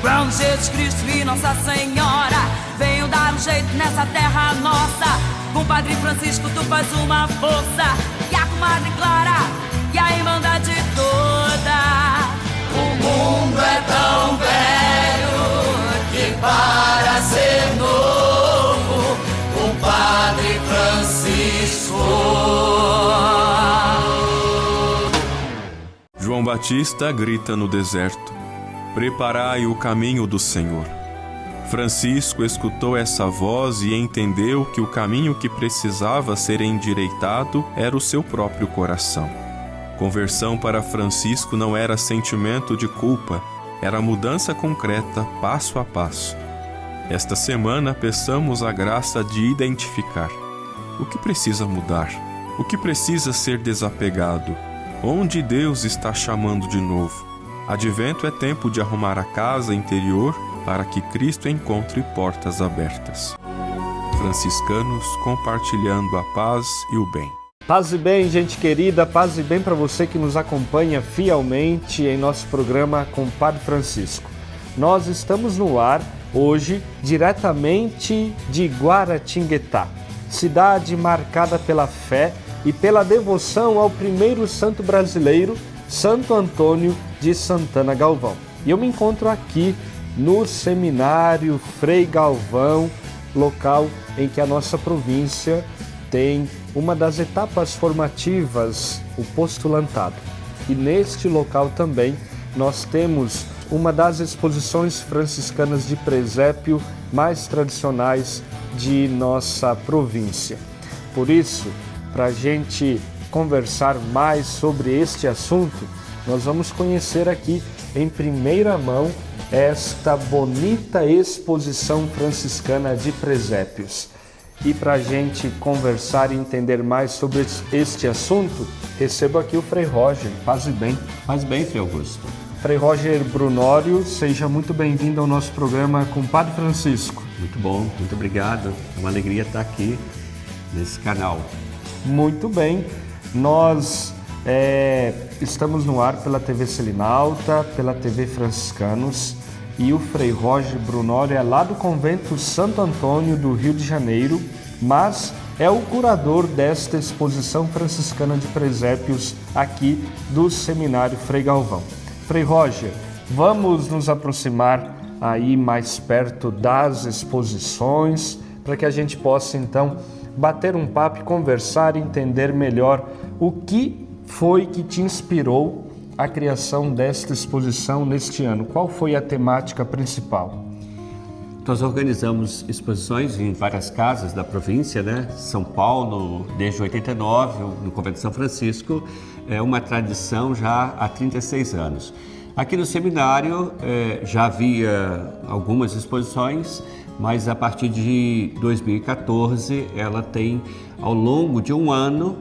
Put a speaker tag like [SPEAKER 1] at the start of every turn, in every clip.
[SPEAKER 1] Quando Jesus Cristo e Nossa Senhora venham dar um jeito nessa terra nossa, com o Padre Francisco tu faz uma força, e a comadre Clara e a Irmandade toda. O mundo é tão velho que para ser novo, o Padre Francisco.
[SPEAKER 2] João Batista grita no deserto: preparai o caminho do Senhor. Francisco escutou essa voz e entendeu que o caminho que precisava ser endireitado era o seu próprio coração. Conversão para Francisco não era sentimento de culpa, era mudança concreta, passo a passo. Esta semana, peçamos a graça de identificar o que precisa mudar, o que precisa ser desapegado, onde Deus está chamando de novo. Advento é tempo de arrumar a casa interior para que Cristo encontre portas abertas. Franciscanos compartilhando a paz e o bem.
[SPEAKER 3] Paz e bem, gente querida, paz e bem para você que nos acompanha fielmente em nosso programa com o Padre Francisco. Nós estamos no ar hoje diretamente de Guaratinguetá, cidade marcada pela fé e pela devoção ao primeiro santo brasileiro, Santo Antônio de Santana Galvão. E eu me encontro aqui no Seminário Frei Galvão, local em que a nossa província tem uma das etapas formativas, o postulantado. E neste local também nós temos uma das exposições franciscanas de presépio mais tradicionais de nossa província. Por isso, para a gente conversar mais sobre este assunto, nós vamos conhecer aqui em primeira mão esta bonita exposição franciscana de presépios. E para a gente conversar e entender mais sobre este assunto, recebo aqui o Frei Roger. Paz e bem.
[SPEAKER 4] Paz e bem, Frei Augusto.
[SPEAKER 3] Frei Roger Brunório, seja muito bem-vindo ao nosso programa com o Padre Francisco.
[SPEAKER 4] Muito bom, muito obrigado. É uma alegria estar aqui nesse canal.
[SPEAKER 3] Muito bem. Nós estamos no ar pela TV Selinalta, pela TV Franciscanos, e o Frei Roger Brunório é lá do Convento Santo Antônio do Rio de Janeiro, mas é o curador desta exposição franciscana de presépios aqui do Seminário Frei Galvão. Frei Roger, vamos nos aproximar aí mais perto das exposições, para que a gente possa então bater um papo e conversar e entender melhor o que foi que te inspirou a criação desta exposição neste ano. Qual foi a temática principal?
[SPEAKER 4] Nós organizamos exposições em várias casas da província, né? São Paulo, desde 89, no Convento de São Francisco, é uma tradição já há 36 anos. Aqui no seminário já havia algumas exposições, mas a partir de 2014 ela tem, ao longo de um ano,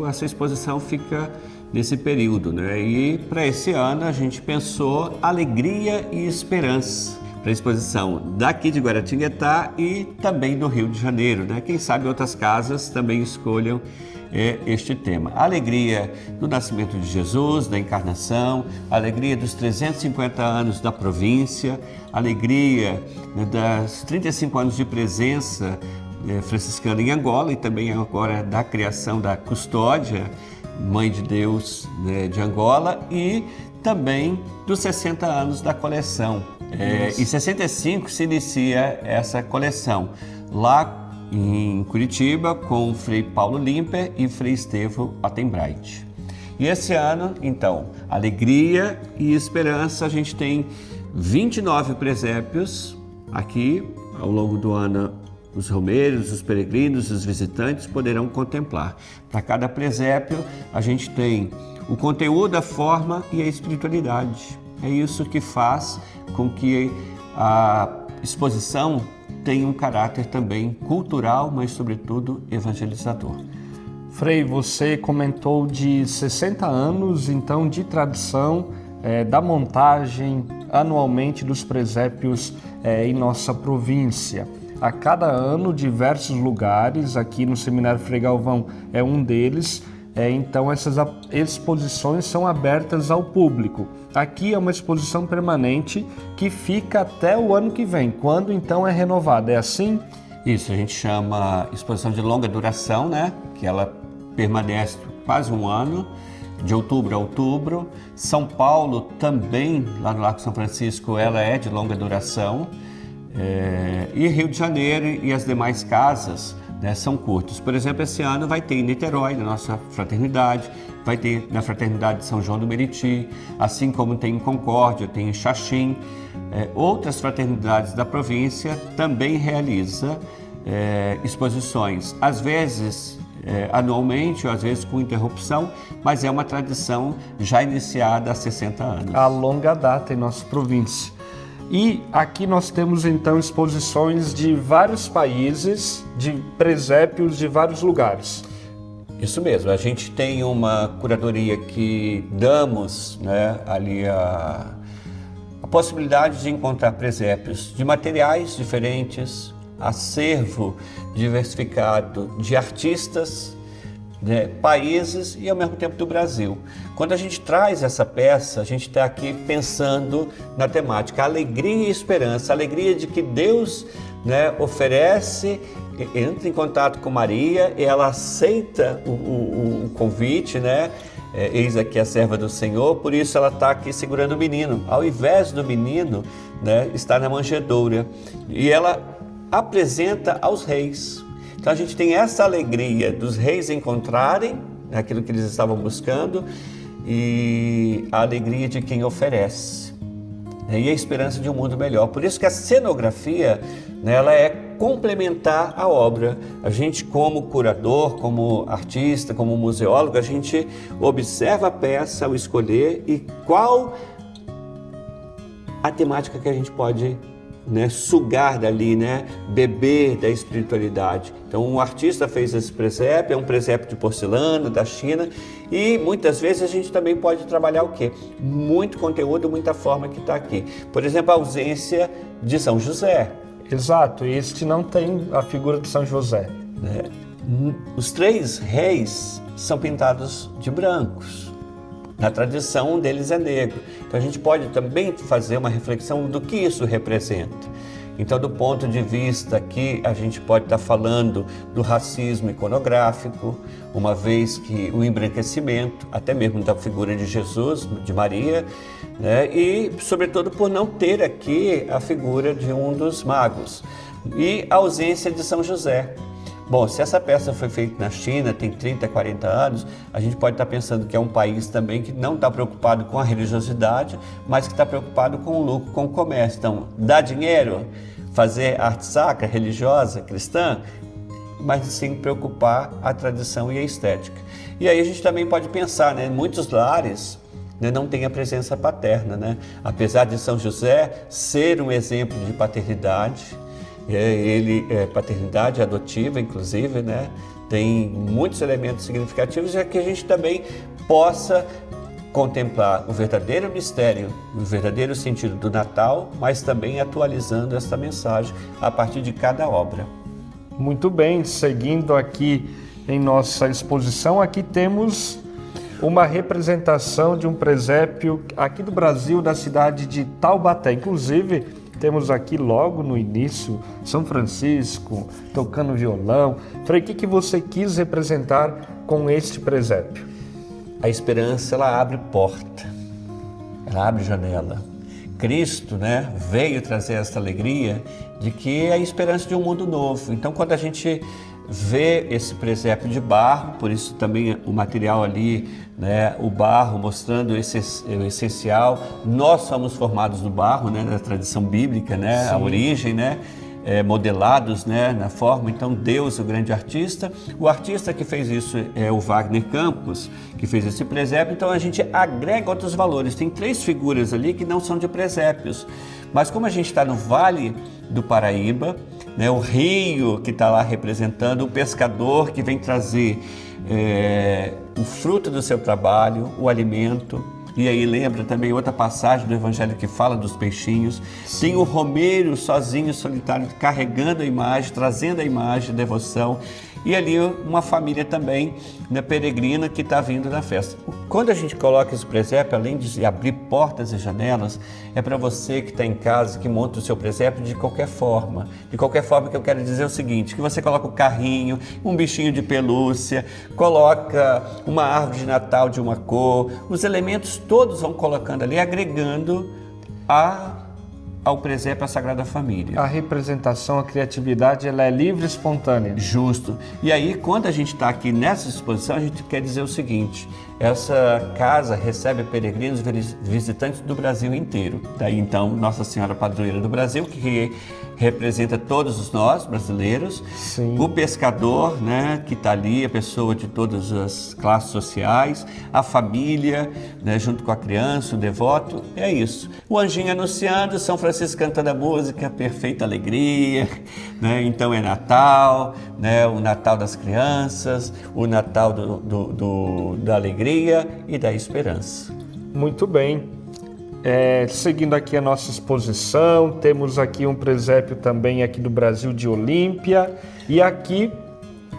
[SPEAKER 4] essa exposição fica nesse período, né? E para esse ano a gente pensou alegria e esperança para a exposição daqui de Guaratinguetá e também do Rio de Janeiro, né? Quem sabe outras casas também escolham este tema. A alegria do nascimento de Jesus, da encarnação, a alegria dos 350 anos da província, a alegria, né, das 35 anos de presença franciscana em Angola e também agora da criação da custódia, Mãe de Deus, né, de Angola, e também dos 60 anos da coleção. Em 65 se inicia essa coleção, lá em Curitiba, com o Frei Paulo Limper e Frei Estevão Attenbright. E esse ano, então, alegria e esperança, a gente tem 29 presépios aqui. Ao longo do ano, os romeiros, os peregrinos, os visitantes poderão contemplar. Para cada presépio, a gente tem o conteúdo, a forma e a espiritualidade. É isso que faz com que a exposição tenha um caráter também cultural, mas sobretudo evangelizador.
[SPEAKER 3] Frei, você comentou de 60 anos, então, de tradição da montagem anualmente dos presépios em nossa província. A cada ano, diversos lugares, aqui no Seminário Frei Galvão é um deles, então essas exposições são abertas ao público. Aqui é uma exposição permanente que fica até o ano que vem, quando então é renovada. É assim?
[SPEAKER 4] Isso, a gente chama exposição de longa duração, né? Que ela permanece quase um ano, de outubro a outubro. São Paulo também, lá no Lago São Francisco, ela é de longa duração. E Rio de Janeiro e as demais casas, né, são curtos. Por exemplo, esse ano vai ter em Niterói, na nossa fraternidade, vai ter na Fraternidade de São João do Meriti, assim como tem em Concórdia, tem em Xaxim. Outras fraternidades da província também realizam exposições, às vezes anualmente, ou às vezes com interrupção, mas é uma tradição já iniciada há 60 anos.
[SPEAKER 3] A longa data em nossa província. E aqui nós temos então exposições de vários países, de presépios de vários lugares.
[SPEAKER 4] Isso mesmo, a gente tem uma curadoria que damos, né, ali a possibilidade de encontrar presépios de materiais diferentes, acervo diversificado de artistas, né, países e ao mesmo tempo do Brasil. Quando a gente traz essa peça, a gente está aqui pensando na temática alegria e esperança, a alegria de que Deus, né, oferece, entra em contato com Maria e ela aceita o convite, né? Eis aqui a serva do Senhor, por isso ela está aqui segurando o menino. Ao invés do menino, né, estar na manjedoura, e ela apresenta aos reis. Então a gente tem essa alegria dos reis encontrarem aquilo que eles estavam buscando e a alegria de quem oferece, né, e a esperança de um mundo melhor. Por isso que a cenografia, né, ela é complementar à obra. A gente, como curador, como artista, como museólogo, a gente observa a peça ao escolher e qual a temática que a gente pode, né, sugar dali, né, beber da espiritualidade. Então um artista fez esse presépio, é um presépio de porcelana da China, e muitas vezes a gente também pode trabalhar o quê? Muito conteúdo, muita forma que está aqui. Por exemplo, a ausência de São José.
[SPEAKER 3] Exato, este não tem a figura de São José.
[SPEAKER 4] Os três reis são pintados de brancos. Na tradição, um deles é negro. Então a gente pode também fazer uma reflexão do que isso representa. Então, do ponto de vista que a gente pode estar falando do racismo iconográfico, uma vez que o embranquecimento, até mesmo da figura de Jesus, de Maria, né, e sobretudo por não ter aqui a figura de um dos magos, e a ausência de São José. Bom, se essa peça foi feita na China, tem 30, 40 anos, a gente pode estar pensando que é um país também que não está preocupado com a religiosidade, mas que está preocupado com o lucro, com o comércio. Então, dá dinheiro, fazer arte sacra, religiosa, cristã, mas sim preocupar a tradição e a estética. E aí a gente também pode pensar, né, muitos lares, né, não tem a presença paterna, né? Apesar de São José ser um exemplo de paternidade, ele é paternidade adotiva, inclusive, né? Tem muitos elementos significativos, já que a gente também possa contemplar o verdadeiro mistério, o verdadeiro sentido do Natal, mas também atualizando esta mensagem a partir de cada obra.
[SPEAKER 3] Muito bem, seguindo aqui em nossa exposição, aqui temos uma representação de um presépio aqui do Brasil, da cidade de Taubaté. Inclusive, temos aqui logo no início São Francisco tocando violão. Frei, o que você quis representar com este presépio?
[SPEAKER 4] A esperança, ela abre porta, ela abre janela. Cristo, né, veio trazer essa alegria de que é a esperança de um mundo novo. Então, quando a gente vê esse presépio de barro, por isso também o material ali, né, o barro mostrando o essencial. Nós somos formados do barro, né, na tradição bíblica, né, a origem, né, modelados, né, na forma. Então Deus, o grande artista, o artista que fez isso é o Wagner Campos, que fez esse presépio. Então a gente agrega outros valores. Tem 3 figuras ali que não são de presépios, mas como a gente está no Vale do Paraíba, né, o rio que está lá representando, o pescador que vem trazer o fruto do seu trabalho, o alimento. E aí lembra também outra passagem do Evangelho que fala dos peixinhos. Sim. Tem o romeiro sozinho, solitário, carregando a imagem, trazendo a imagem de devoção. e ali uma família também, né, peregrina que está vindo na festa. Quando a gente coloca esse presépio, além de abrir portas e janelas, é para você que está em casa, que monta o seu presépio de qualquer forma. De qualquer forma, que eu quero dizer é o seguinte, que você coloca o carrinho, um bichinho de pelúcia, coloca uma árvore de Natal de uma cor, os elementos todos vão colocando ali, agregando ao presépio a Sagrada Família.
[SPEAKER 3] A representação, a criatividade, ela é livre e espontânea.
[SPEAKER 4] Justo. E aí, quando a gente está aqui nessa exposição, a gente quer dizer o seguinte, essa casa recebe peregrinos visitantes do Brasil inteiro. Daí, então, Nossa Senhora Padroeira do Brasil, que representa todos nós, brasileiros.
[SPEAKER 3] Sim.
[SPEAKER 4] O pescador, né, que está ali, a pessoa de todas as classes sociais, a família, né, junto com a criança, o devoto, é isso. O anjinho anunciando, São Francisco cantando a música, perfeita alegria, né, então é Natal, né, o Natal das crianças, o Natal da alegria e da esperança.
[SPEAKER 3] Muito bem. Seguindo aqui a nossa exposição, temos aqui um presépio também aqui do Brasil de Olímpia e aqui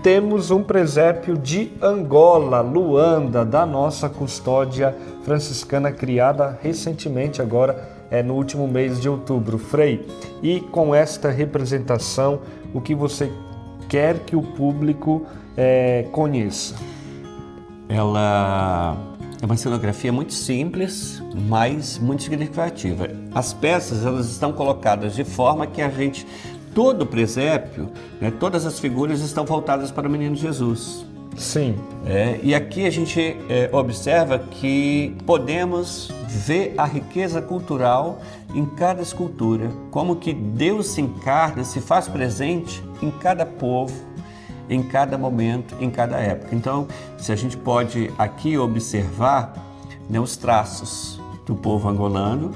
[SPEAKER 3] temos um presépio de Angola, Luanda, da nossa custódia franciscana criada recentemente agora, no último mês de outubro. Frei, e com esta representação, o que você quer que o público conheça?
[SPEAKER 4] Ela é uma cenografia muito simples, mas muito significativa. As peças, elas estão colocadas de forma que todo o presépio, né, todas as figuras estão voltadas para o Menino Jesus.
[SPEAKER 3] Sim.
[SPEAKER 4] E aqui a gente observa que podemos ver a riqueza cultural em cada escultura, como que Deus se encarna, se faz presente em cada povo, em cada momento, em cada época. Então, se a gente pode aqui observar, né, os traços do povo angolano,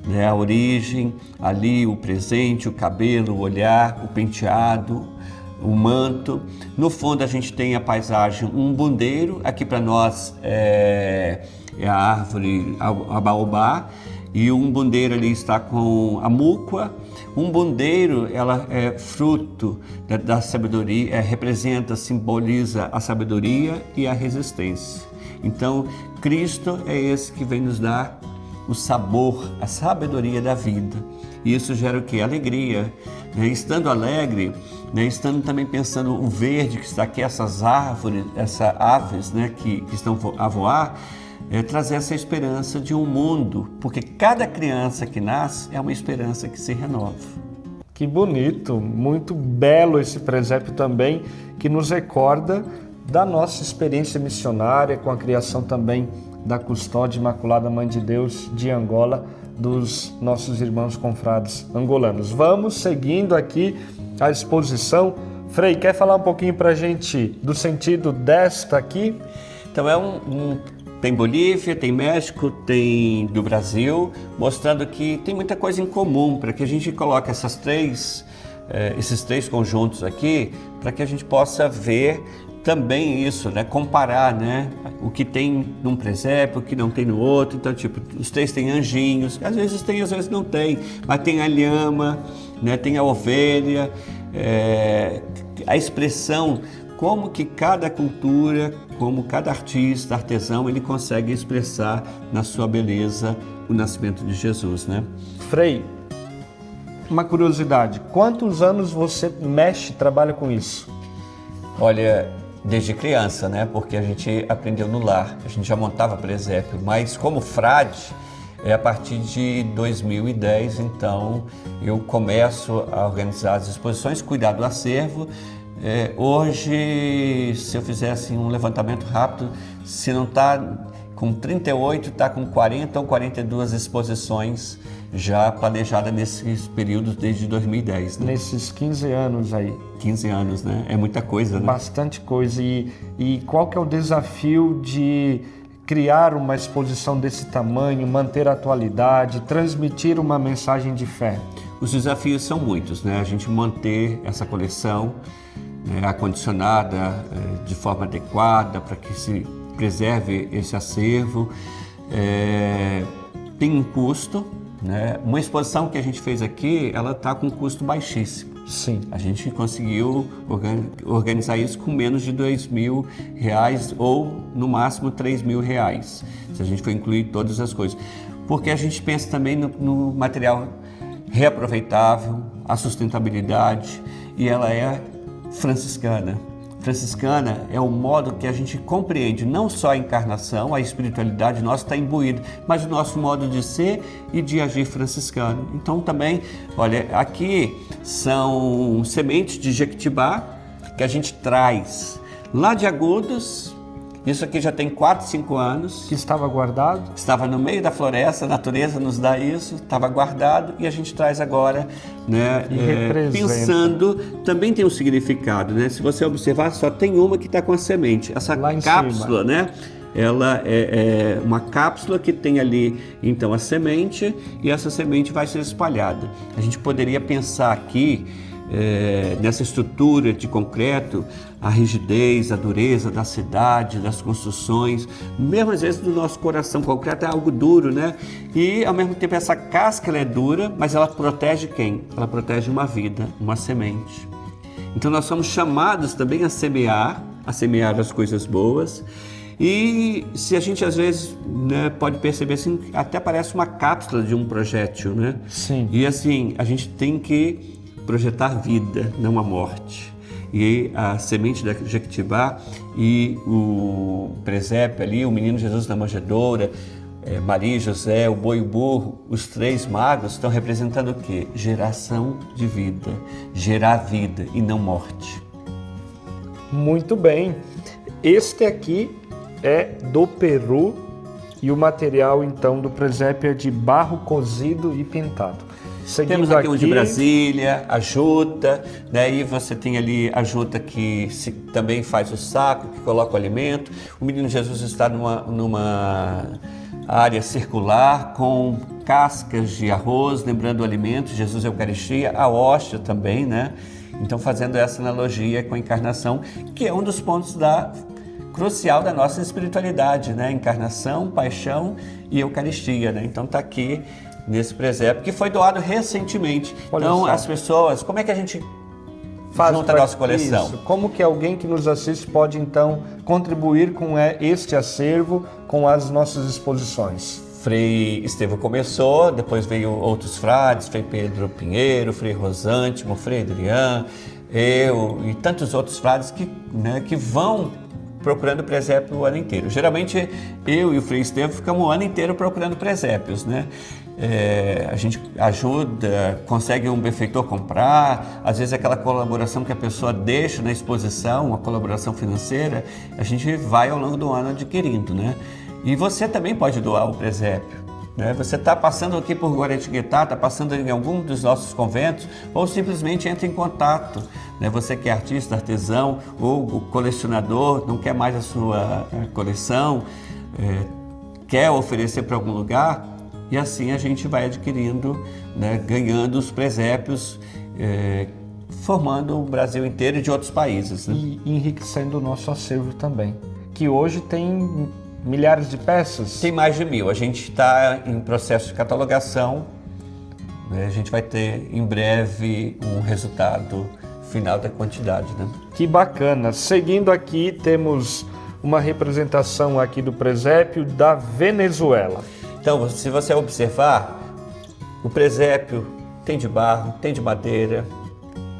[SPEAKER 4] né, a origem, ali o presente, o cabelo, o olhar, o penteado, o manto. No fundo a gente tem a paisagem, um bundeiro, aqui para nós é a árvore, a baobá, e um bundeiro ali está com a múcua. Um bundeiro, ela é fruto da sabedoria, simboliza a sabedoria e a resistência. Então, Cristo é esse que vem nos dar o sabor, a sabedoria da vida. E isso gera o quê? Alegria. Né? Estando alegre, né? Estando também pensando o verde que está aqui, essas árvores, essas aves, né? que estão a voar, trazer essa esperança de um mundo, porque cada criança que nasce é uma esperança que se renova.
[SPEAKER 3] Que bonito, muito belo esse presépio também, que nos recorda da nossa experiência missionária com a criação também da Custódia Imaculada Mãe de Deus de Angola, dos nossos irmãos confrades angolanos. Vamos seguindo aqui a exposição. Frei, quer falar um pouquinho para a gente do sentido desta aqui?
[SPEAKER 4] Então tem Bolívia, tem México, tem do Brasil, mostrando que tem muita coisa em comum, para que a gente coloque esses três conjuntos aqui, para que a gente possa ver também isso, né? Comparar, né? O que tem num presépio, o que não tem no outro. Então, tipo, os três têm anjinhos, às vezes tem, às vezes não tem, mas tem a lhama, né? Tem a ovelha, a expressão, como que cada cultura, como cada artista, artesão, ele consegue expressar na sua beleza o nascimento de Jesus, né?
[SPEAKER 3] Frei, uma curiosidade, quantos anos você trabalha com isso?
[SPEAKER 4] Olha, desde criança, né? Porque a gente aprendeu no lar, a gente já montava presépio, mas como frade, a partir de 2010, então, eu começo a organizar as exposições, cuidar do acervo. Hoje, se eu fizesse um levantamento rápido, se não está com 38, está com 40 ou 42 exposições já planejadas nesses períodos desde 2010. Né?
[SPEAKER 3] Nesses 15 anos aí.
[SPEAKER 4] 15 anos, né? É muita coisa, né?
[SPEAKER 3] Bastante coisa. E qual que é o desafio de criar uma exposição desse tamanho, manter a atualidade, transmitir uma mensagem de fé?
[SPEAKER 4] Os desafios são muitos, né? A gente manter essa coleção acondicionada de forma adequada para que se preserve esse acervo. Tem um custo, né? Uma exposição que a gente fez aqui, ela está com um custo baixíssimo.
[SPEAKER 3] Sim.
[SPEAKER 4] A gente conseguiu organizar isso com menos de R$2.000 ou no máximo R$3.000, se a gente for incluir todas as coisas. Porque a gente pensa também no material reaproveitável, a sustentabilidade, e ela é franciscana. Franciscana é o modo que a gente compreende não só a encarnação, a espiritualidade nossa está imbuída, mas o nosso modo de ser e de agir franciscano. Então também, olha, aqui são sementes de jequitibá que a gente traz lá de Agudos. Isso aqui já tem 4, 5 anos.
[SPEAKER 3] Que estava guardado?
[SPEAKER 4] Estava no meio da floresta, a natureza nos dá isso, estava guardado e a gente traz agora, né? Pensando, também tem um significado, né? Se você observar, só tem uma que está com a semente. Essa cápsula, cima, né? Ela é uma cápsula que tem ali, então, a semente e essa semente vai ser espalhada. A gente poderia pensar aqui, nessa estrutura de concreto, a rigidez, a dureza da cidade, das construções, mesmo às vezes do nosso coração. Concreto é algo duro, né? E ao mesmo tempo essa casca ela é dura, mas ela protege quem? Ela protege uma vida, uma semente. Então nós somos chamados também a semear as coisas boas. E se a gente às vezes, né, pode perceber assim, até parece uma cápsula de um projétil, né?
[SPEAKER 3] Sim.
[SPEAKER 4] E assim, a gente tem que projetar vida, não a morte. E a semente da jequitibá e o presépio ali, o menino Jesus na manjedoura, Maria e José, o boi e o burro, os 3 magos estão representando o quê? Geração de vida, gerar vida e não morte.
[SPEAKER 3] Muito bem. Este aqui é do Peru e o material então do presépio é de barro cozido e pintado. Seguindo
[SPEAKER 4] Temos aqui um de Brasília, a juta, né? E você tem ali a juta que também faz o saco, que coloca o alimento. O menino Jesus está numa área circular com cascas de arroz, lembrando o alimento, Jesus é a Eucaristia, a hóstia também, né? Então fazendo essa analogia com a encarnação, que é um dos pontos crucial da nossa espiritualidade, né? Encarnação, paixão e Eucaristia, né? Então está aqui nesse presépio, que foi doado recentemente. Então, as pessoas, como é que a gente junta a nossa coleção?
[SPEAKER 3] Isso. Como que alguém que nos assiste pode, então, contribuir com este acervo, com as nossas exposições?
[SPEAKER 4] Frei Estevão começou, depois veio outros frades, Frei Pedro Pinheiro, Frei Rosântimo, Frei Adriano, eu e tantos outros frades que vão procurando presépio o ano inteiro. Geralmente, eu e o Frei Estevão ficamos o ano inteiro procurando presépios, né? A gente ajuda, consegue um benfeitor comprar, às vezes aquela colaboração que a pessoa deixa na exposição, uma colaboração financeira, a gente vai ao longo do ano adquirindo, né? E você também pode doar o presépio, né? Você está passando aqui por Guaratinguetá, está passando em algum dos nossos conventos, ou simplesmente entra em contato, né? Você que é artista, artesão ou colecionador, não quer mais a sua coleção, quer oferecer para algum lugar, e assim a gente vai adquirindo, né, ganhando os presépios, formando o Brasil inteiro e de outros países, né?
[SPEAKER 3] E enriquecendo o nosso acervo também, que hoje tem milhares de peças.
[SPEAKER 4] Tem mais de 1.000. A gente está em processo de catalogação, né? A gente vai ter em breve um resultado final da quantidade, né?
[SPEAKER 3] Que bacana. Seguindo aqui, temos uma representação aqui do presépio da Venezuela.
[SPEAKER 4] Então, se você observar, o presépio tem de barro, tem de madeira,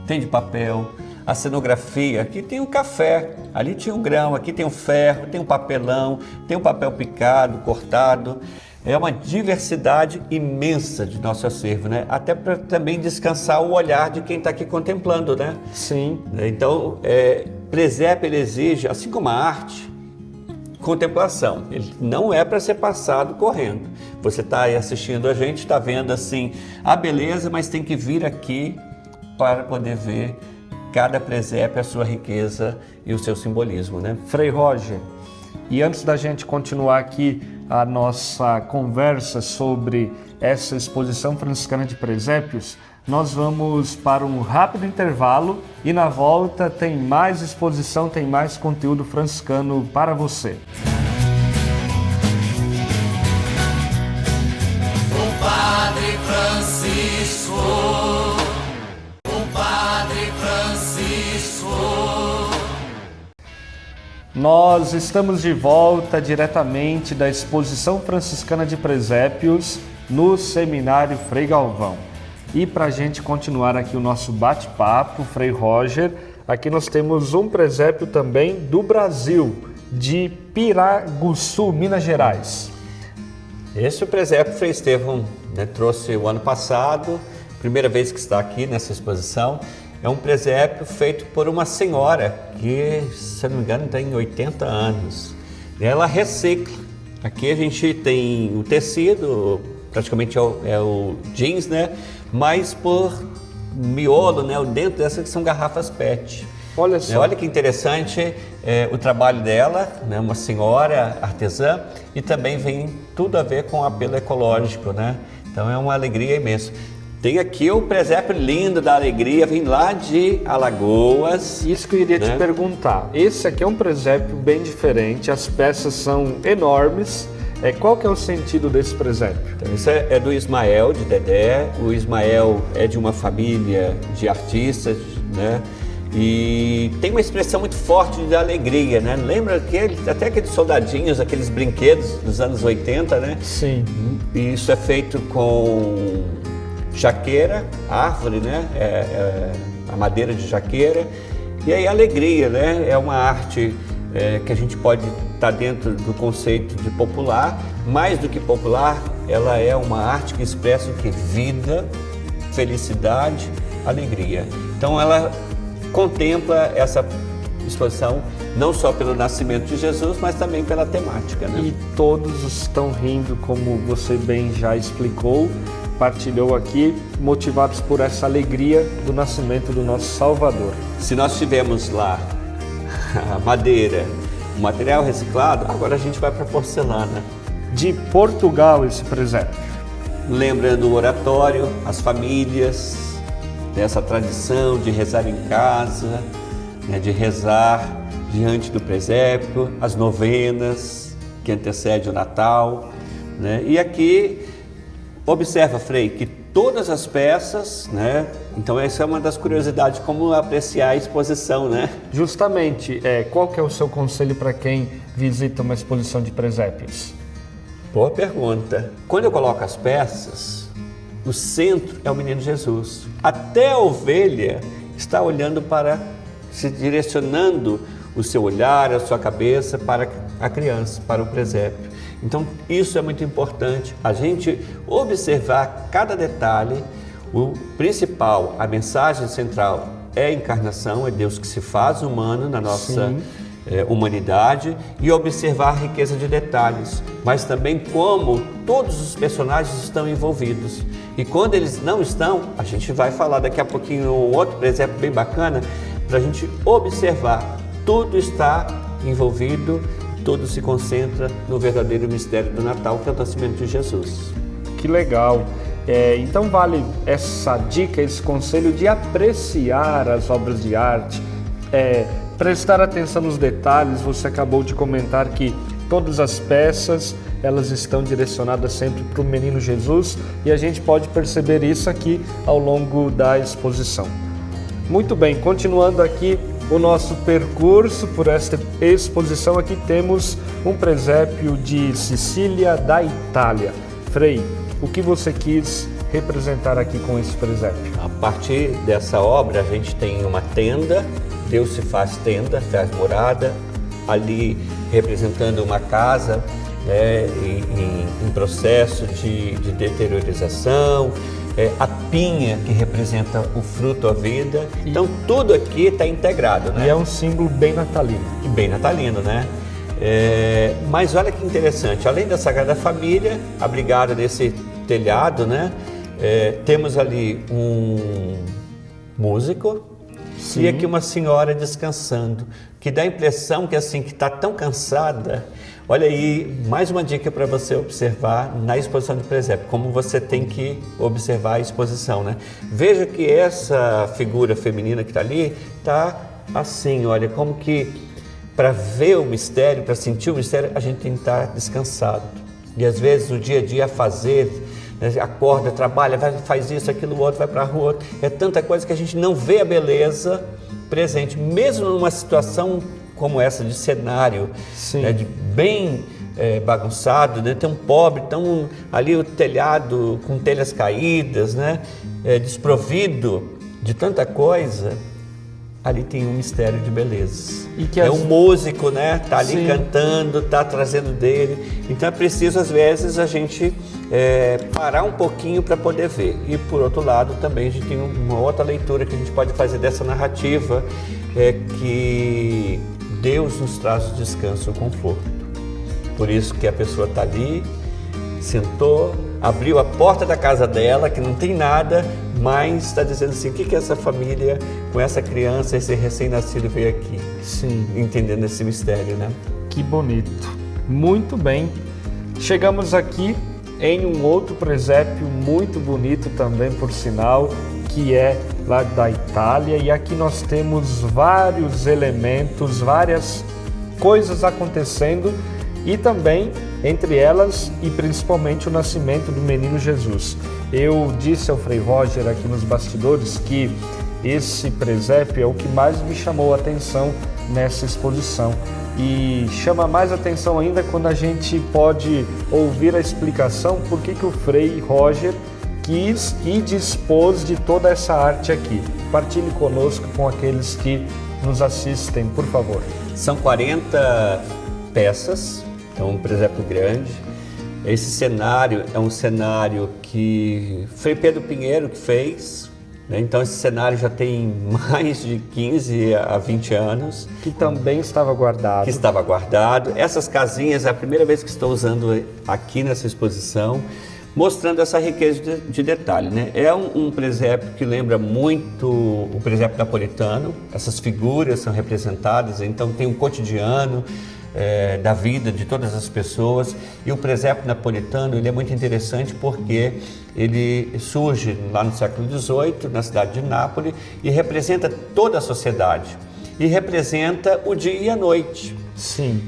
[SPEAKER 4] tem de papel. A cenografia, aqui tem um café, ali tinha um grão, aqui tem um ferro, tem um papelão, tem um papel picado, cortado. É uma diversidade imensa de nosso acervo, né? Até para também descansar o olhar de quem está aqui contemplando, né?
[SPEAKER 3] Sim.
[SPEAKER 4] Então, presépio ele exige, assim como a arte, contemplação. Ele não é para ser passado correndo. Você está aí assistindo a gente, está vendo assim a beleza, mas tem que vir aqui para poder ver cada presépio, a sua riqueza e o seu simbolismo, né?
[SPEAKER 3] Frei Roger, e antes da gente continuar aqui a nossa conversa sobre essa exposição franciscana de presépios, nós vamos para um rápido intervalo e na volta tem mais exposição, tem mais conteúdo franciscano para você.
[SPEAKER 1] O Padre Francisco, o Padre
[SPEAKER 3] Nós estamos de volta diretamente da Exposição Franciscana de Presépios no Seminário Frei Galvão. E para a gente continuar aqui o nosso bate-papo, Frei Roger, aqui nós temos um presépio também do Brasil, de Piraguçu, Minas Gerais.
[SPEAKER 4] Esse é o presépio Frei Estevão, né, trouxe o ano passado, primeira vez que está aqui nessa exposição. É um presépio feito por uma senhora que, se não me engano, tem 80 anos. Ela recicla. Aqui a gente tem o tecido, praticamente é o jeans, né? Mas por miolo, né? Dentro dessas que são garrafas PET.
[SPEAKER 3] Olha só.
[SPEAKER 4] Olha que interessante o trabalho dela, né? Uma senhora artesã, e também vem tudo a ver com o apelo ecológico, né? Então é uma alegria imensa. Tem aqui o presépio lindo da alegria, vem lá de Alagoas.
[SPEAKER 3] Isso que eu iria
[SPEAKER 4] né?
[SPEAKER 3] te perguntar. Esse aqui é um presépio bem diferente, as peças são enormes. Qual que é o sentido desse presépio?
[SPEAKER 4] Então, isso é do Ismael, de Dedé. O Ismael é de uma família de artistas, né? E tem uma expressão muito forte de alegria, né? Lembra até aqueles soldadinhos, aqueles brinquedos dos anos 80, né?
[SPEAKER 3] Sim.
[SPEAKER 4] E isso é feito com jaqueira, árvore, né? A madeira de jaqueira. E aí a alegria, né? É uma arte que a gente pode estar dentro do conceito de popular. Mais do que popular, ela é uma arte que expressa o que? Vida, felicidade, alegria. Então ela contempla essa exposição não só pelo nascimento de Jesus, mas também pela temática, né?
[SPEAKER 3] E todos estão rindo, como você bem já explicou, partilhou aqui, motivados por essa alegria do nascimento do nosso Salvador.
[SPEAKER 4] Se nós tivemos lá a madeira, o material reciclado, agora a gente vai para a porcelana.
[SPEAKER 3] De Portugal esse presépio.
[SPEAKER 4] Lembrando o oratório, as famílias, dessa tradição de rezar em casa, né, de rezar diante do presépio, as novenas que antecedem o Natal, né? E aqui observa, Frei, que todas as peças, né? Então essa é uma das curiosidades, como apreciar a exposição, né?
[SPEAKER 3] Justamente, qual que é o seu conselho para quem visita uma exposição de presépios?
[SPEAKER 4] Boa pergunta. Quando eu coloco as peças, o centro é o menino Jesus. Até a ovelha está olhando se direcionando o seu olhar, a sua cabeça para a criança, para o presépio. Então, isso é muito importante, a gente observar cada detalhe. O principal, a mensagem central é a encarnação, é Deus que se faz humano na nossa humanidade, e observar a riqueza de detalhes, mas também como todos os personagens estão envolvidos. E quando eles não estão, a gente vai falar daqui a pouquinho um outro presépio bem bacana, para a gente observar, tudo está envolvido, tudo se concentra no verdadeiro mistério do Natal, que é o nascimento de Jesus.
[SPEAKER 3] Que legal! Então vale essa dica, esse conselho de apreciar as obras de arte, prestar atenção nos detalhes. Você acabou de comentar que todas as peças, elas estão direcionadas sempre para o menino Jesus, e a gente pode perceber isso aqui ao longo da exposição. Muito bem, continuando aqui o nosso percurso por esta exposição, aqui temos um presépio de Sicília, da Itália. Frei, o que você quis representar aqui com esse presépio?
[SPEAKER 4] A partir dessa obra, a gente tem uma tenda, Deus se faz tenda, faz morada, ali representando uma casa, né, em processo de deteriorização, a pinha que representa o fruto, a vida. Então tudo aqui está integrado, né?
[SPEAKER 3] E é um símbolo bem natalino.
[SPEAKER 4] E bem natalino, né? Mas olha que interessante, além da Sagrada Família, abrigada nesse telhado, né? Temos ali um músico. Sim. E aqui uma senhora descansando, que dá a impressão que assim, que está tão cansada. Olha aí, mais uma dica para você observar na exposição de presépio, como você tem que observar a exposição, né? Veja que essa figura feminina que está ali, está assim, olha, como que para ver o mistério, para sentir o mistério, a gente tem que estar descansado. E às vezes o dia a dia fazer, acorda, trabalha, faz isso, aquilo, outro, vai para a rua. É tanta coisa que a gente não vê a beleza presente, mesmo numa situação como essa de cenário,
[SPEAKER 3] Sim.
[SPEAKER 4] né, de bem bagunçado, né? Tem um pobre, tão ali o telhado com telhas caídas, né? Desprovido de tanta coisa. Ali tem um mistério de beleza.
[SPEAKER 3] E que
[SPEAKER 4] um músico, né? Tá ali
[SPEAKER 3] Sim.
[SPEAKER 4] cantando, tá trazendo dele. Então é preciso às vezes a gente parar um pouquinho para poder ver. E por outro lado também a gente tem uma outra leitura que a gente pode fazer dessa narrativa, que Deus nos traz o descanso e o conforto. Por isso que a pessoa está ali, sentou, abriu a porta da casa dela, que não tem nada, mas está dizendo assim, o que essa família, com essa criança, esse recém-nascido veio aqui?
[SPEAKER 3] Sim.
[SPEAKER 4] Entendendo esse mistério, né?
[SPEAKER 3] Que bonito. Muito bem. Chegamos aqui em um outro presépio muito bonito também, por sinal, que é lá da Itália. E aqui nós temos vários elementos, várias coisas acontecendo e também, entre elas e principalmente, o nascimento do menino Jesus. Eu disse ao Frei Roger aqui nos bastidores que esse presépio é o que mais me chamou a atenção nessa exposição. E chama mais atenção ainda quando a gente pode ouvir a explicação por que o Frei Roger quis e dispôs de toda essa arte aqui. Partilhe conosco com aqueles que nos assistem, por favor.
[SPEAKER 4] São 40 peças, é um presépio grande. Esse cenário é um cenário que foi Pedro Pinheiro que fez, né? Então esse cenário já tem mais de 15 a 20 anos.
[SPEAKER 3] Que também estava guardado.
[SPEAKER 4] Que estava guardado. Essas casinhas é a primeira vez que estou usando aqui nessa exposição, mostrando essa riqueza de detalhe, né? É um presépio que lembra muito o presépio napolitano. Essas figuras são representadas, então tem um cotidiano da vida de todas as pessoas. E o presépio napolitano ele é muito interessante porque ele surge lá no século XVIII, na cidade de Nápoles, e representa toda a sociedade. E representa o dia e a noite.
[SPEAKER 3] Sim.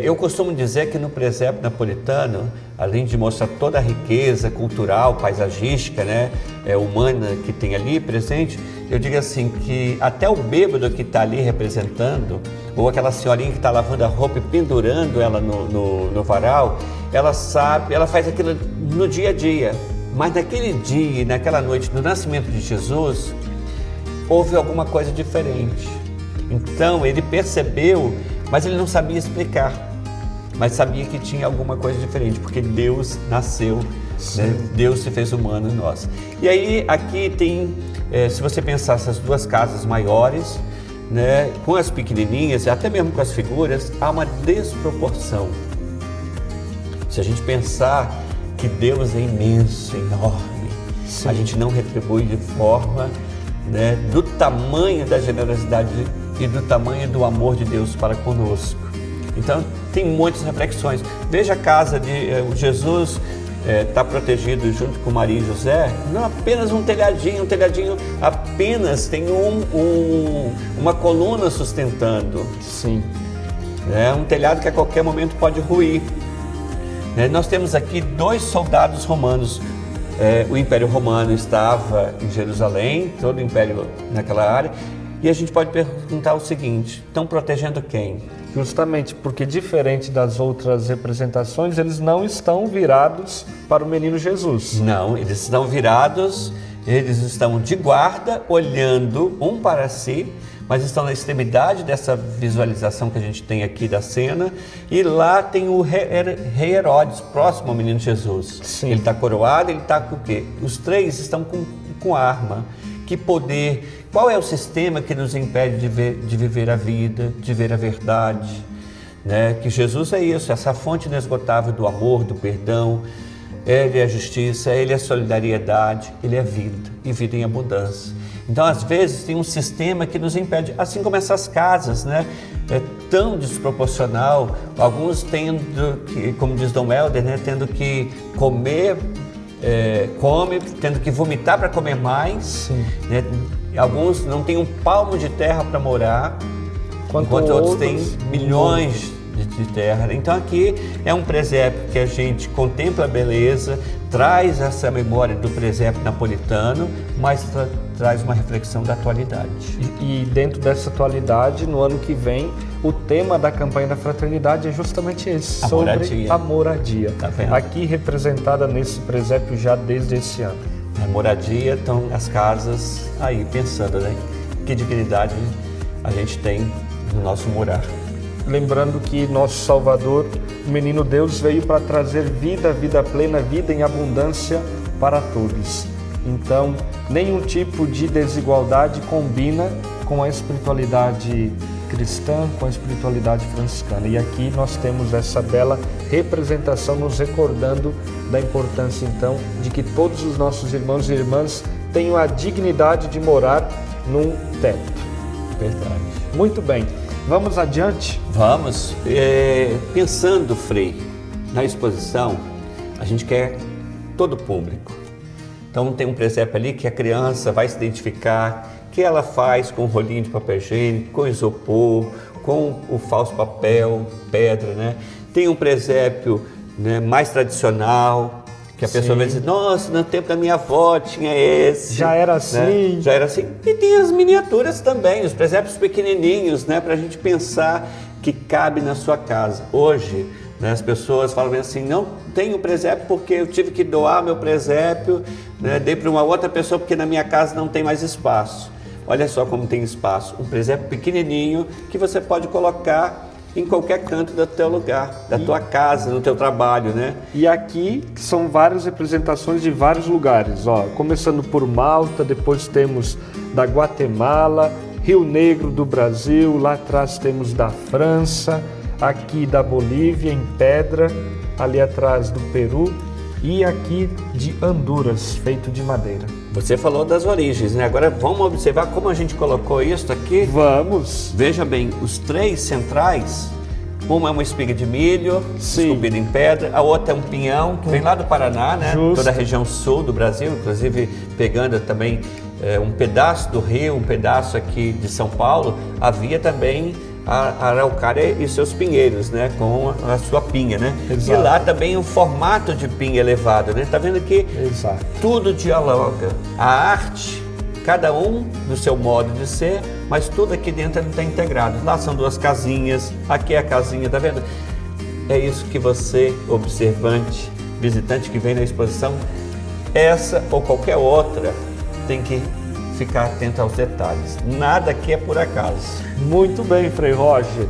[SPEAKER 4] Eu costumo dizer que no presépio napolitano, além de mostrar toda a riqueza cultural, paisagística, né, humana que tem ali presente, eu digo assim que até o bêbado que está ali representando, ou aquela senhorinha que está lavando a roupa e pendurando ela no varal, ela sabe, ela faz aquilo no dia a dia. Mas naquele dia, naquela noite, no nascimento de Jesus, houve alguma coisa diferente. Então ele percebeu, mas ele não sabia explicar, mas sabia que tinha alguma coisa diferente, porque Deus nasceu, né? Deus se fez humano em nós. E aí aqui tem, se você pensar essas duas casas maiores, né, com as pequenininhas, até mesmo com as figuras, há uma desproporção. Se a gente pensar que Deus é imenso, enorme, a gente não retribui de forma, né, do tamanho da generosidade e do tamanho do amor de Deus para conosco. Então tem muitas reflexões. Veja a casa de Jesus está protegido junto com Maria e José, não apenas um telhadinho apenas tem uma coluna sustentando.
[SPEAKER 3] Sim.
[SPEAKER 4] É um telhado que a qualquer momento pode ruir. Nós temos aqui 2 soldados romanos. O Império Romano estava em Jerusalém, todo o Império naquela área. E a gente pode perguntar o seguinte, estão protegendo quem?
[SPEAKER 3] Justamente porque, diferente das outras representações, eles não estão virados para o menino Jesus.
[SPEAKER 4] Não, eles estão virados, eles estão de guarda, olhando um para si, mas estão na extremidade dessa visualização que a gente tem aqui da cena. E lá tem o rei Herodes, próximo ao menino Jesus.
[SPEAKER 3] Sim.
[SPEAKER 4] Ele está coroado, ele está com o quê? Os 3 estão com arma. Que poder, qual é o sistema que nos impede de viver a vida, de ver a verdade, né? Que Jesus é isso, essa fonte inesgotável do amor, do perdão. Ele é a justiça, Ele é a solidariedade, Ele é a vida, e vida em abundância. Então, às vezes, tem um sistema que nos impede, assim como essas casas, né? É tão desproporcional, alguns tendo que, como diz Dom Helder, né? Tendo que comer, tendo que vomitar para comer mais, né? Alguns não têm um palmo de terra para morar, enquanto outros têm milhões de terra. Então aqui é um presépio que a gente contempla a beleza, traz essa memória do presépio napolitano, mas traz uma reflexão da atualidade.
[SPEAKER 3] E dentro dessa atualidade, no ano que vem, o tema da campanha da fraternidade é justamente esse, sobre a moradia.
[SPEAKER 4] Tá vendo?
[SPEAKER 3] Aqui representada nesse presépio já desde esse ano.
[SPEAKER 4] A moradia, então as casas aí pensando, né? Que dignidade a gente tem no nosso morar.
[SPEAKER 3] Lembrando que nosso Salvador, o menino Deus, veio para trazer vida, vida plena, vida em abundância para todos. Então, nenhum tipo de desigualdade combina com a espiritualidade cristã, com a espiritualidade franciscana. E aqui nós temos essa bela representação nos recordando da importância, então, de que todos os nossos irmãos e irmãs tenham a dignidade de morar num teto.
[SPEAKER 4] Verdade.
[SPEAKER 3] Muito bem. Vamos adiante?
[SPEAKER 4] Vamos. Pensando, Frei, na exposição, a gente quer todo o público. Então tem um presépio ali que a criança vai se identificar, que ela faz com rolinho de papel higiênico, com isopor, com o falso papel, pedra, né? Tem um presépio, né, mais tradicional, que a pessoa vai dizer, nossa, no tempo da minha avó tinha esse.
[SPEAKER 3] Já era assim.
[SPEAKER 4] Né? Já era assim. E tem as miniaturas também, os presépios pequenininhos, né, para a gente pensar que cabe na sua casa. Hoje, né, as pessoas falam assim, não tenho presépio porque eu tive que doar meu presépio, né, dei para uma outra pessoa porque na minha casa não tem mais espaço. Olha só como tem espaço, um presépio pequenininho que você pode colocar em qualquer canto do teu lugar, da tua casa, no teu trabalho, né?
[SPEAKER 3] E aqui são várias representações de vários lugares, ó, começando por Malta, depois temos da Guatemala, Rio Negro do Brasil, lá atrás temos da França, aqui da Bolívia em pedra, ali atrás do Peru e aqui de Honduras, feito de madeira.
[SPEAKER 4] Você falou das origens, né? Agora vamos observar como a gente colocou isso aqui.
[SPEAKER 3] Vamos!
[SPEAKER 4] Veja bem, os três centrais, uma é uma espiga de milho, esculpida em pedra, a outra é um pinhão, que vem lá do Paraná, né?
[SPEAKER 3] Justo.
[SPEAKER 4] Toda a região sul do Brasil, inclusive pegando também um pedaço do Rio, um pedaço aqui de São Paulo, havia também a araucária e seus pinheiros, né, com a sua pinha, né?
[SPEAKER 3] Exato.
[SPEAKER 4] E lá também o formato de pinha elevado, né? Tá vendo que
[SPEAKER 3] Exato.
[SPEAKER 4] tudo dialoga. A arte, cada um do seu modo de ser, mas tudo aqui dentro está integrado. Lá são duas casinhas, aqui é a casinha, tá vendo? É isso que você, observante, visitante que vem na exposição, essa ou qualquer outra, tem que ficar atento aos detalhes. Nada aqui é por acaso.
[SPEAKER 3] Muito bem, Frei Roger.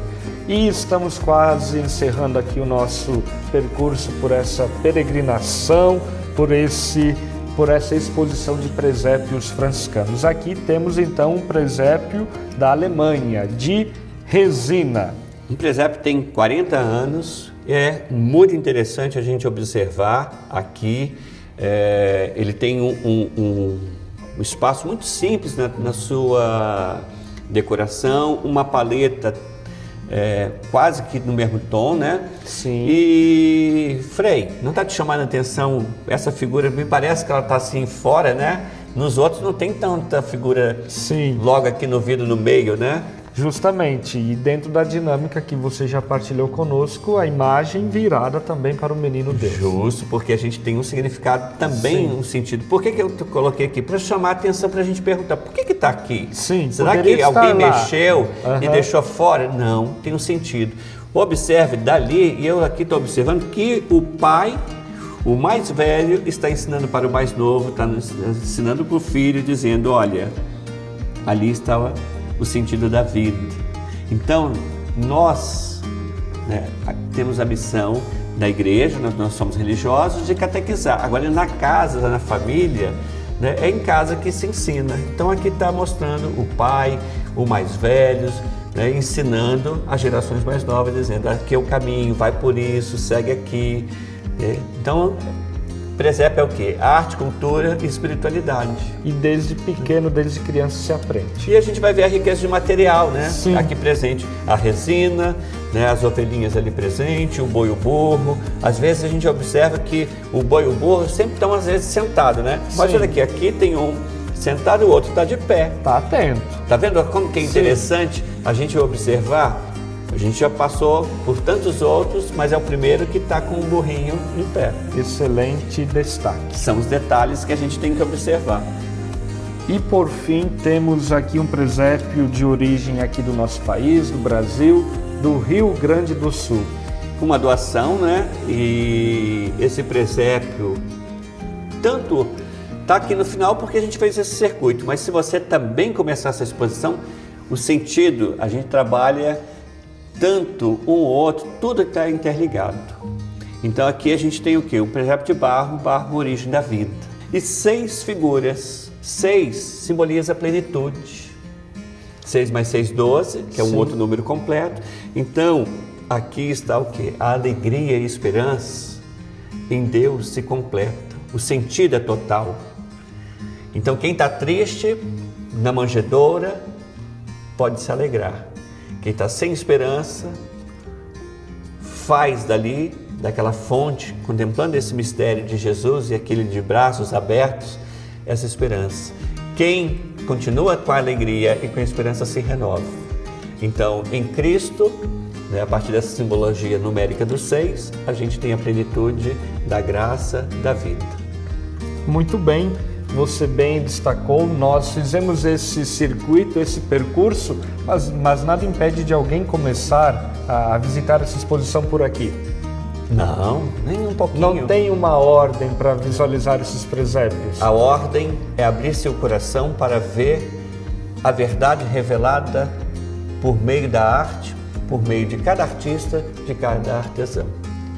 [SPEAKER 3] E estamos quase encerrando aqui o nosso percurso por essa peregrinação, por essa exposição de presépios franciscanos. Aqui temos então um presépio da Alemanha, de resina.
[SPEAKER 4] Um presépio tem 40 anos, é muito interessante a gente observar aqui. Ele tem um espaço muito simples na sua decoração, uma paleta quase que no mesmo tom, né?
[SPEAKER 3] Sim.
[SPEAKER 4] E, Frei, não está te chamando a atenção essa figura? Me parece que ela está assim fora, né? Nos outros não tem tanta figura.
[SPEAKER 3] Sim.
[SPEAKER 4] Logo aqui no vidro no meio, né?
[SPEAKER 3] Justamente, e dentro da dinâmica que você já partilhou conosco, a imagem virada também para o menino Deus.
[SPEAKER 4] Justo, porque a gente tem um significado também,
[SPEAKER 3] Sim.
[SPEAKER 4] um sentido. Por que eu coloquei aqui? Para chamar a atenção, para a gente perguntar, por que está aqui?
[SPEAKER 3] Sim,
[SPEAKER 4] será
[SPEAKER 3] poderia
[SPEAKER 4] que
[SPEAKER 3] estar
[SPEAKER 4] alguém
[SPEAKER 3] lá.
[SPEAKER 4] mexeu e
[SPEAKER 3] Aham.
[SPEAKER 4] deixou fora? Não, tem um sentido. Observe dali, e eu aqui estou observando que o pai, o mais velho, está ensinando para o mais novo, está ensinando para o filho, dizendo, olha, ali estava o sentido da vida. Então, nós, né, temos a missão da igreja, nós somos religiosos, de catequizar. Agora, na casa, na família, né, é em casa que se ensina. Então, aqui está mostrando o pai, o mais velhos, né, ensinando as gerações mais novas, dizendo, aqui é o caminho, vai por isso, segue aqui. Então, presépio é o quê? Arte, cultura e espiritualidade.
[SPEAKER 3] E desde pequeno, desde criança se aprende.
[SPEAKER 4] E a gente vai ver a riqueza de material, né?
[SPEAKER 3] Sim.
[SPEAKER 4] Aqui presente a resina, né? As ovelhinhas ali presente, o boi e o burro. Às vezes a gente observa que o boi e o burro sempre estão às vezes sentados, né? Mas
[SPEAKER 3] Sim.
[SPEAKER 4] olha aqui tem um sentado e o outro está de pé.
[SPEAKER 3] Tá atento.
[SPEAKER 4] Tá vendo como que é interessante a gente observar? A gente já passou por tantos outros, mas é o primeiro que está com o burrinho em pé.
[SPEAKER 3] Excelente destaque.
[SPEAKER 4] São os detalhes que a gente tem que observar.
[SPEAKER 3] E por fim, temos aqui um presépio de origem aqui do nosso país, do Brasil, do Rio Grande do Sul.
[SPEAKER 4] Uma doação, né? E esse presépio, tanto está aqui no final porque a gente fez esse circuito, mas se você também começar essa exposição, o sentido, a gente trabalha tanto um ou outro, tudo está interligado. Então aqui a gente tem o quê? Um presépio de barro, barro, origem da vida. E 6 figuras, 6 simboliza a plenitude. 6 mais 6, 12, que é um outro número completo. Então, aqui está o quê? A alegria e a esperança em Deus se completa. O sentido é total. Então, quem está triste, na manjedoura, pode se alegrar. Quem está sem esperança, faz dali, daquela fonte, contemplando esse mistério de Jesus e aquele de braços abertos, essa esperança. Quem continua com a alegria e com a esperança se renova. Então, em Cristo, a partir dessa simbologia numérica dos 6, a gente tem a plenitude da graça da vida.
[SPEAKER 3] Muito bem, você bem destacou, nós fizemos esse circuito, esse percurso, mas nada impede de alguém começar a visitar essa exposição por aqui.
[SPEAKER 4] Não, nem um pouquinho.
[SPEAKER 3] Não tem uma ordem para visualizar esses presépios?
[SPEAKER 4] A ordem é abrir seu coração para ver a verdade revelada por meio da arte, por meio de cada artista, de cada artesão.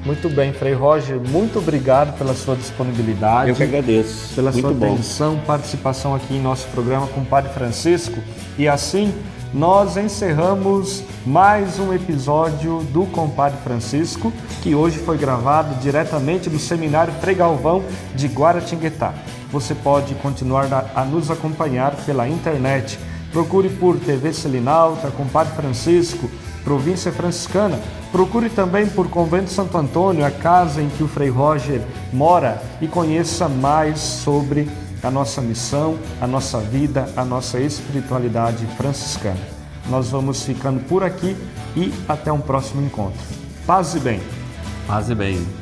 [SPEAKER 3] Muito bem, Frei Roger, muito obrigado pela sua disponibilidade.
[SPEAKER 4] Eu que agradeço.
[SPEAKER 3] Pela
[SPEAKER 4] muito
[SPEAKER 3] sua
[SPEAKER 4] bom.
[SPEAKER 3] atenção, participação aqui em nosso programa com o Padre Francisco. E assim, nós encerramos mais um episódio do Compadre Francisco, que hoje foi gravado diretamente do Seminário Frei Galvão de Guaratinguetá. Você pode continuar a nos acompanhar pela internet. Procure por TV Selinalta, Compadre Francisco, Província Franciscana. Procure também por Convento Santo Antônio, a casa em que o Frei Roger mora, e conheça mais sobre a nossa missão, a nossa vida, a nossa espiritualidade franciscana. Nós vamos ficando por aqui e até um próximo encontro. Paz e bem.
[SPEAKER 4] Paz e bem.